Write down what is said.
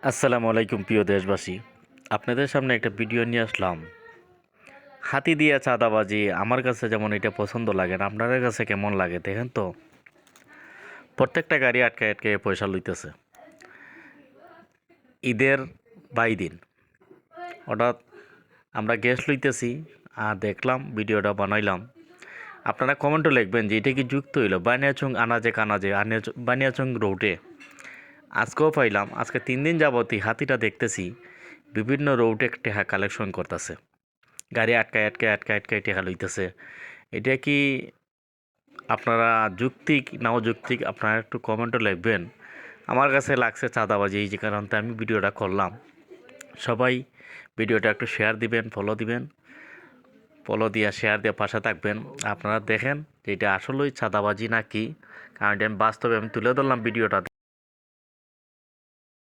আসসালামু আলাইকুম প্রিয় দেশবাসী। আপনাদের সামনে একটা ভিডিও নিয়ে আসলাম। হাতি দিয়ে চাঁদাবাজি আমার কাছে যেমন এটা পছন্দ লাগে না, আপনাদের কাছে কেমন লাগে দেখেন তো। প্রত্যেকটা গাড়ি আটকায় আটকায় পয়সা লইতেছে। ঈদের দিন হঠাৎ আমরা গ্যাস লইতেছি আর দেখলাম ভিডিওটা বানাইলাম। আপনারা কমেন্টও লিখবেন যে এটা কি যুক্ত হইলো বানিয়াচং আনাজে কানাজে বানিয়াচং রোডে। আজকেও পাইলাম, আজকে 3 দিন যাবতই হাতিটা দেখতেছি বিভিন্ন রোডে টেহা কালেকশন করতেছে। গাড়ি আটকায় আটকায় আটকায় আটকায় টেকা লইতেছে। এটা কি আপনারা যৌক্তিক না অযৌক্তিক আপনারা একটু কমেন্টও লিখবেন। আমার কাছে লাগছে চাঁদাবাজি, এই যে কারণে আমি ভিডিওটা করলাম। সবাই ভিডিওটা একটু শেয়ার দিবেন, ফলো দিয়া শেয়ার দিয়ে পাশে থাকবেন। আপনারা দেখেন যে এটা আসলেই চাঁদাবাজি নাকি, কারণ এটা আমি বাস্তবে তুলে ধরলাম ভিডিওটা।